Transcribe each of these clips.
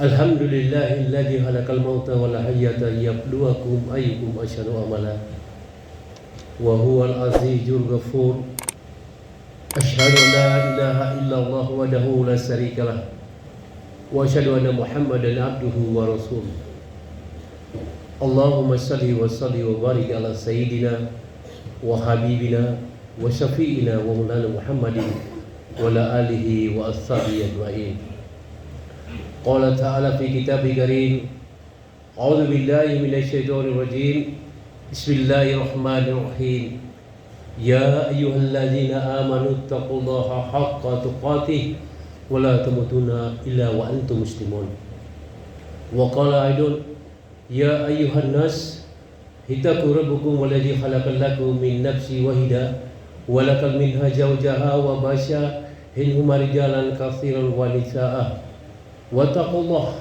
Alhamdulillahilladzi khalaqal mauta wal hayyata liyabluwakum ayyukum ahsanu amala wa huwal azizul ghafur. Asyhadu an la ilaha illallah wahdahu la syarikalah wa asyhadu anna Muhammadan abduhu wa rasuluh. Allahumma shalli wa salli wa barik ala sayyidina wa habibina wa syafi'ina wa maulana Muhammadin wa ala alihi wa ashabihi ajma'in. Qala ta'ala fi kitabil karim, a'udzu billahi minasy syaithanir rajim. Bismillahirrahmanirrahim. Ya ayyuhalladzina amanu taqullaha haqqa tuqatih wa la tamutunna illa wa antum muslimun. Wa qala aidan, ya ayyuhan nas ittaqu rabbakum walladzi khalaqalakum min nafsin wahidah wa lakal minha zawjaha wa basha minhuma rijalan katsiran wa nisaa. Wattaqullah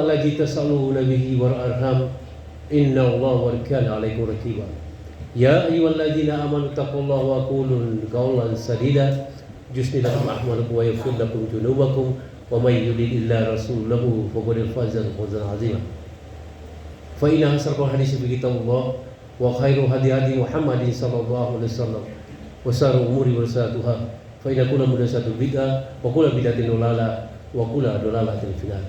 alladzi tas'aluna bihi wal arham innallaha kana 'alaikum raqiba. Ya ayyuhalladzina amanu taqullaha wa qulu qawlan sadida yuslih lakum a'malakum wa yaghfir lakum dhunubakum wa may yuti'illah rasulahu faqad faza fawzan 'azima. Fa inna asrafal hadits bi kitabullah wa khairu hadi Muhammadin sallallahu alaihi wasallam wa sharrul umuri muhdatsatuha fa inna kulla muhdatsatin bid'ah wa kulla bid'atin dhalalah wa kulla dhalalatin finnar.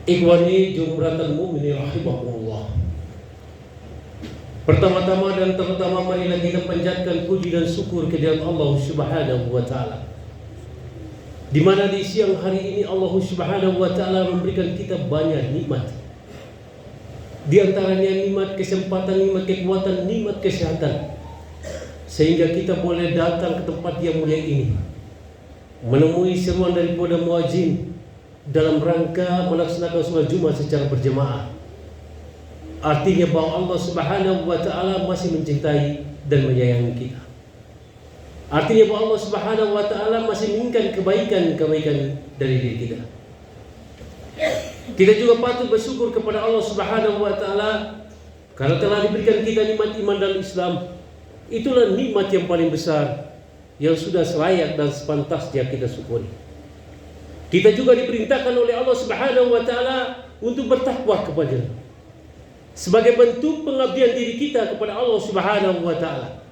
Ikhwani jumratul mu'minin rahimakumullah. Pertama-tama dan terutama marilah kita panjatkan puji dan syukur kehadirat Allah Subhanahu wa taala. Di mana di siang hari ini Allah Subhanahu wa taala memberikan kita banyak nikmat. Di antaranya nikmat kesempatan, nikmat kekuatan, nikmat kesehatan. Sehingga kita boleh datang ke tempat yang mulia ini, menemui seruan daripada muadzin dalam rangka melaksanakan sholat Jumat secara berjemaah. Artinya bahwa Allah Subhanahu wa taala masih mencintai dan menyayangi kita. Artinya bahwa Allah Subhanahu wa taala masih menginginkan kebaikan dari diri kita. Kita juga patut bersyukur kepada Allah Subhanahu wa taala karena telah diberikan kita nikmat iman dan Islam. Itulah nikmat yang paling besar yang sudah selayak dan sepantasnya kita syukuri. Kita juga diperintahkan oleh Allah Subhanahu wa taala untuk bertakwa kepada-Nya sebagai bentuk pengabdian diri kita kepada Allah Subhanahu wa taala.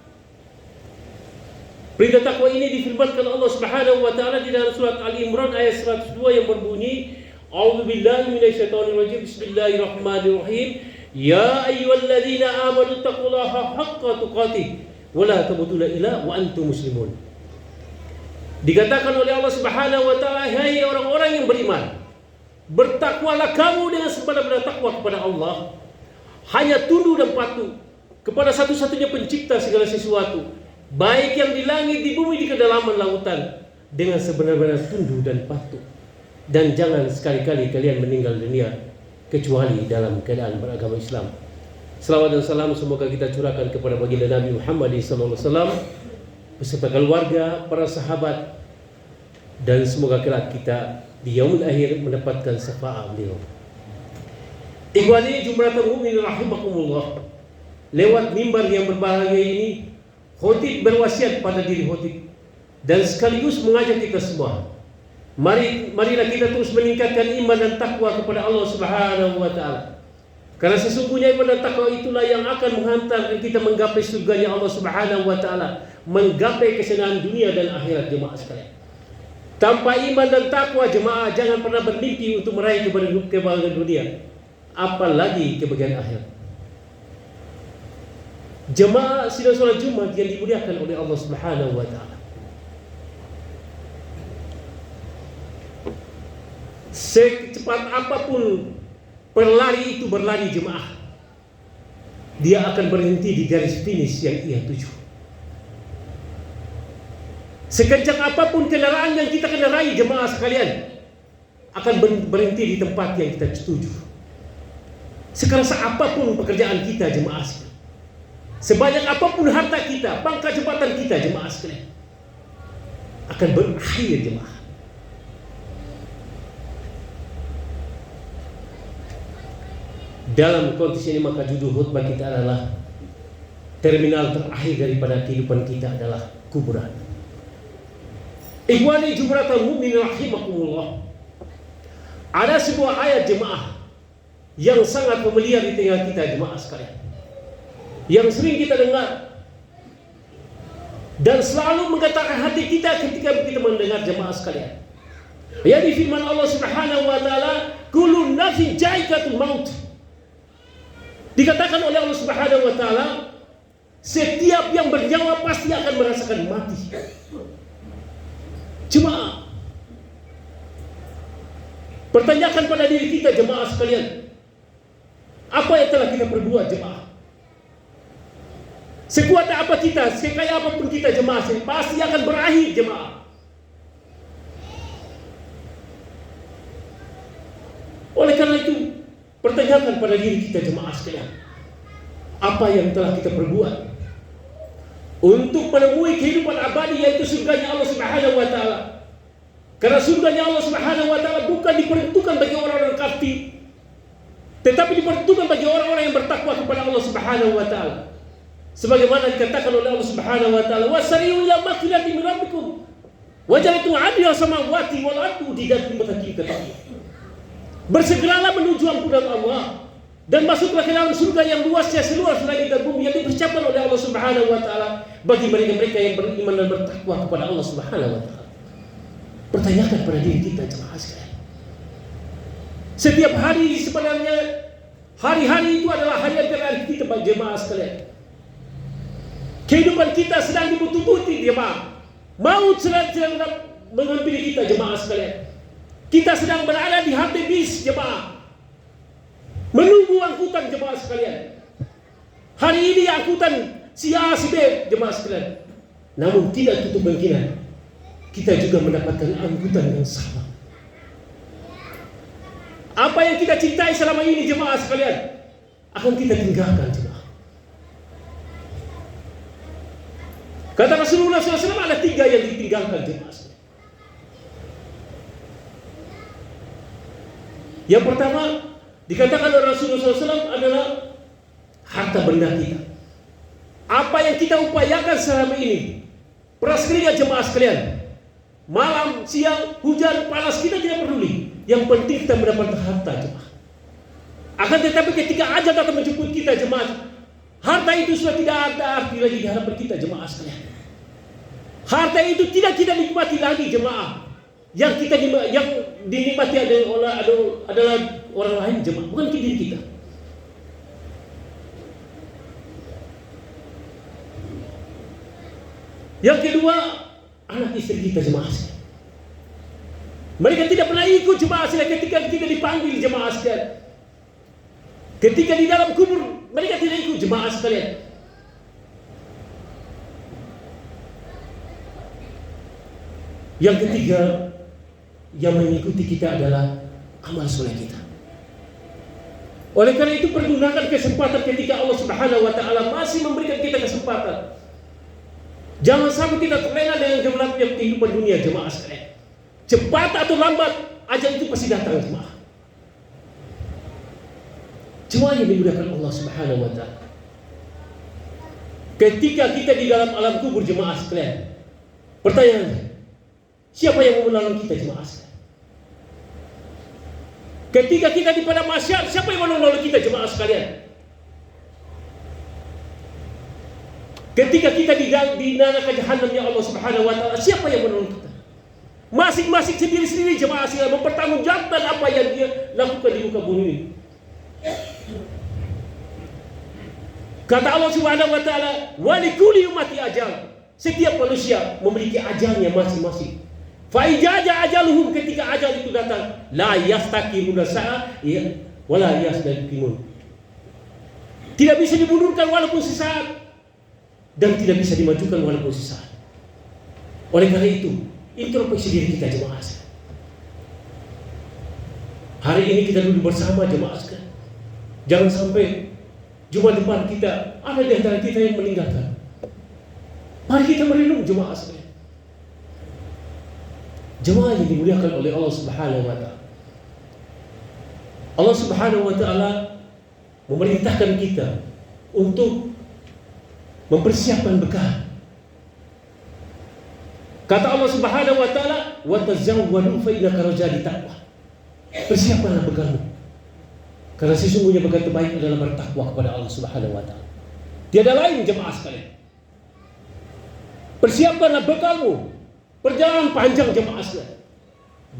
Perintah takwa ini difirmankan Allah Subhanahu wa taala di dalam surat Ali Imran ayat 102 yang berbunyi, A'udzu billahi minasyaitonir rajim. Bismillahirrahmanirrahim. Ya ayyuhalladzina amanu taqullaha haqqa tuqatih wa la tamutunna illa wa antum muslimun. Dikatakan oleh Allah Subhanahu wa taala, hai orang-orang yang beriman, bertakwalah kamu dengan sebenar-benar takwa kepada Allah. Hanya tunduk dan patuh kepada satu-satunya pencipta segala sesuatu, baik yang di langit, di bumi, di kedalaman lautan, dengan sebenar-benar tunduk dan patuh. Dan jangan sekali-kali kalian meninggal dunia kecuali dalam keadaan beragama Islam. Selawat dan salam semoga kita curahkan kepada baginda Nabi Muhammad SAW beserta keluarga, para sahabat, dan semoga kelak kita di yaumul akhir mendapatkan syafaat beliau. Ikhwani jumratul mu'minin rahimakumullah. Lewat mimbar yang berbahagia ini, khotib berwasiat pada diri khotib dan sekaligus mengajak kita semua, marilah kita terus meningkatkan iman dan takwa kepada Allah Subhanahu wa taala. Karena sesungguhnya iman dan takwa itulah yang akan menghantarkan kita menggapai surganya Allah Subhanahu wa taala, menggapai kesenangan dunia dan akhirat jemaah sekalian. Tanpa iman dan takwa jemaah jangan pernah bermimpi untuk meraih kebahagiaan dunia, apalagi kebahagiaan akhirat. Jemaah sidang salat Jumat yang dimuliakan oleh Allah Subhanahu wa taala. Secepat apapun pelari itu berlari jemaah, dia akan berhenti di garis finish yang ia tuju. Sekencang apapun kendaraan yang kita kendarai jemaah sekalian, akan berhenti di tempat yang kita tuju. Sekerasa apapun pekerjaan kita jemaah sekalian, sebanyak apapun harta kita, pangkat jabatan kita, jemaah sekalian, akan berakhir, jemaah. Dalam konteks ini maka judul khutbah kita adalah terminal terakhir daripada kehidupan kita adalah kuburan. Ikhwani jumratul mu'minin rahimakumullah. Ada sebuah ayat jemaah yang sangat familiar di tengah kita, jemaah sekalian, yang sering kita dengar dan selalu menggetarkan hati kita ketika kita mendengar, jemaah sekalian. Yaitu firman Allah Subhanahu wa taala, "Kullu nafsin dha'iqatul maut." Dikatakan oleh Allah Subhanahu wa taala, setiap yang bernyawa pasti akan merasakan mati. Jemaah, pertanyakan pada diri kita, jemaah sekalian, apa yang telah kita perbuat, jemaah? Sekuat apa kita, sekaya apapun kita, jemaah, pasti akan berakhir, jemaah. Oleh karena itu, pertanyakan pada diri kita, jemaah sekalian, apa yang telah kita perbuat untuk menemui kehidupan abadi, yaitu surganya Allah Subhanahu wa taala. Karena surganya Allah Subhanahu wa taala bukan diperuntukkan bagi orang-orang kafir, tetapi diperuntukkan bagi orang-orang yang bertakwa kepada Allah Subhanahu wa taala. Sebagaimana dikatakan oleh Allah Subhanahu wa taala, "Wasari'u ila maghfiratin min rabbikum wa ja'altu 'adila samawati wal ardi udidat lil muttaqin." Bersegeralah menuju ampunan Allah dan masuklah ke dalam surga yang luasnya seluas langit dan bumi, yang dipersiapkan oleh Allah Subhanahu wa taala bagi mereka-mereka yang beriman dan bertakwa kepada Allah Subhanahu wa taala. Pertanyakan pada diri kita, jemaah sekalian. Setiap hari sebenarnya hari-hari itu adalah hari yang terakhir kita, jemaah sekalian. Kehidupan kita sedang dibutuh-butuh, jemaah. Maut sedang menghampiri kita, jemaah sekalian. Kita sedang berada di halte bis, jemaah, menunggu angkutan, jemaah sekalian. Hari ini angkutan si A, si B, jemaah sekalian. Namun tidak tutup kemungkinan kita juga mendapatkan angkutan yang sama. Apa yang kita cintai selama ini, jemaah sekalian, akan kita tinggalkan, jemaah. Kata Rasulullah SAW, ada 3 yang ditinggalkan, jemaah sekalian. Yang pertama dikatakan oleh Rasulullah SAW adalah harta benda kita. Apa yang kita upayakan selama ini, praskriya, jemaah sekalian, malam, siang, hujan, panas, kita tidak peduli. Yang penting kita mendapatkan harta, jemaah. Akan tetapi ketika ajal datang menjemput kita, jemaah, harta itu sudah tidak ada arti lagi di hadapan kita, jemaah sekalian. Harta itu tidak kita nikmati lagi, jemaah. Yang dinikmati adalah orang lain, jemaah, bukan diri kita. Yang kedua, anak istri kita, jemaah sekalian. Mereka tidak pernah ikut, jemaah sekalian, ketika kita dipanggil, jemaah sekalian. Ketika di dalam kubur, mereka tidak ikut, jemaah sekalian. Yang ketiga, yang mengikuti kita adalah amal soleh kita. Oleh karena itu, pergunakan kesempatan ketika Allah Subhanahu wa taala masih memberikan kita kesempatan. Jangan sampai kita terlena dengan gelapnya kehidupan dunia, jemaah sekalian. Cepat atau lambat, ajal itu pasti datang, jemaah. Cuma yang dimudahkan Allah Subhanahu wa taala. Ketika kita di dalam alam kubur, jemaah sekalian, pertanyaannya, siapa yang mau menolong kita, jemaah sekalian? Ketika kita di padang mahsyar, siapa yang menolong kita, jemaah sekalian? Ketika kita di neraka jahanamnya Allah Subhanahu wa taala, siapa yang menolong kita? Masing-masing sendiri-sendiri, jemaah sekalian, mempertanggungjawabkan apa yang dia lakukan di muka bumi ini. Kata Allah Subhanahu wa taala, "Wa likulli ummati ajal." Setiap manusia memiliki ajalnya masing-masing. Fa ijaza ajaluhum, ketika ajal itu datang, la yastakiruna sa'a wala yastakirun. Tidak bisa dimundurkan walaupun sesaat, dan tidak bisa dimajukan walaupun sesaat. Oleh karena itu, introspeksi diri kita, jemaah sekalian. Hari ini kita duduk bersama, jemaah sekalian. Jangan sampai Jumat depan kita ada di antara kita yang meninggalkan. Mari kita merenung jemaah sekalian. Jemaah yang dimuliakan oleh Allah Subhanahu wa taala. Allah Subhanahu wa taala memerintahkan kita untuk mempersiapkan bekal. Kata Allah Subhanahu wa taala, "Wa tazawwadu fa inna kharajali taqwa." Persiapkanlah bekalmu. Karena sesungguhnya bekal terbaik adalah bertakwa kepada Allah Subhanahu wa taala. Tiada lain jemaah sekalian. Persiapkanlah bekalmu. Perjalanan panjang jemaah sekalian.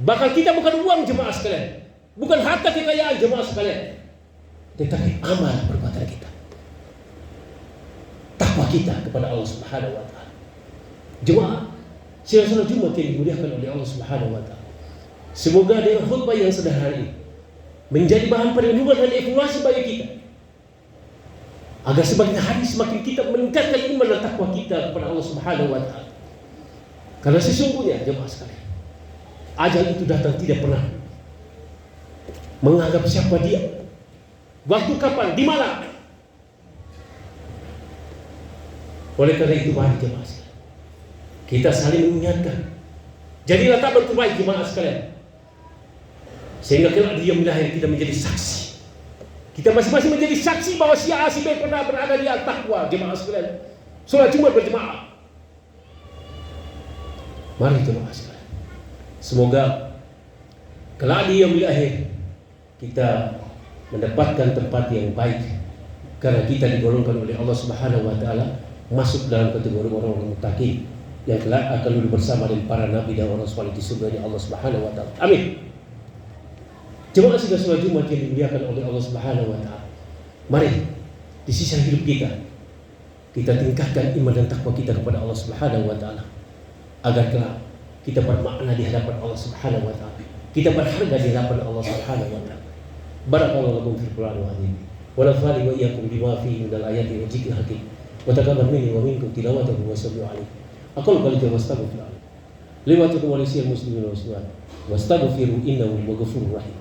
Bakal kita bukan uang jemaah sekalian, bukan harta kekayaan jemaah sekalian, tetapi amal perbuatan kita, takwa kita kepada Allah Subhanahu wa taala. Jemaah sidang salat Jumat yang dimuliakan oleh Allah Subhanahu wa taala. Semoga dengan khutbah yang sederhana ini menjadi bahan perenungan dan evaluasi bagi kita, agar semakin hari semakin kita meningkatkan iman dan takwa kita kepada Allah Subhanahu wa taala. Karena sesungguhnya jemaah sekalian, ajal itu datang tidak pernah menganggap siapa dia, waktu kapan, di mana. Oleh karena itu mari jemaah sekalian, kita saling mengingatkan. Jadilah tak berterbaik jemaah sekalian, sehingga kelak di yaumil akhir kita menjadi saksi. Kita masing-masing menjadi saksi bahwa si A si B pernah berada di al-taqwa jemaah sekalian. Salat Jumat berjemaah. Mari jemaah sekalian, semoga kelak di yaumil akhir kita mendapatkan tempat yang baik, karena kita digolongkan oleh Allah Subhanahu wa taala masuk dalam kategori orang-orang muttaqin yang kelak akan duduk bersama dengan para nabi dan orang saleh di surga Allah Subhanahu wa taala. Amin. Jemaah sidang salat Jumat yang dimuliakan oleh Allah Subhanahu wa taala. Mari di sisa hidup kita tingkatkan iman dan takwa kita kepada Allah Subhanahu wa taala, agar kelak kita bermakna di hadapan Allah Subhanahu wa taala. Kita berharga di hadapan Allah Subhanahu wa taala. Barakallahu lakum fil Qur'an wa hadith. Wa nafa'ani wa iyyakum bima fihi minal ayati wa dzikril hakim. Wa taqabbal minni wa minkum tilawatahu wa sallu alaihi. Aqulu qawli wa astaghfirullah. Liwatukum wa lisal muslimin wa muslimat. Wastaghfiru innahu huwal ghafurur rahim.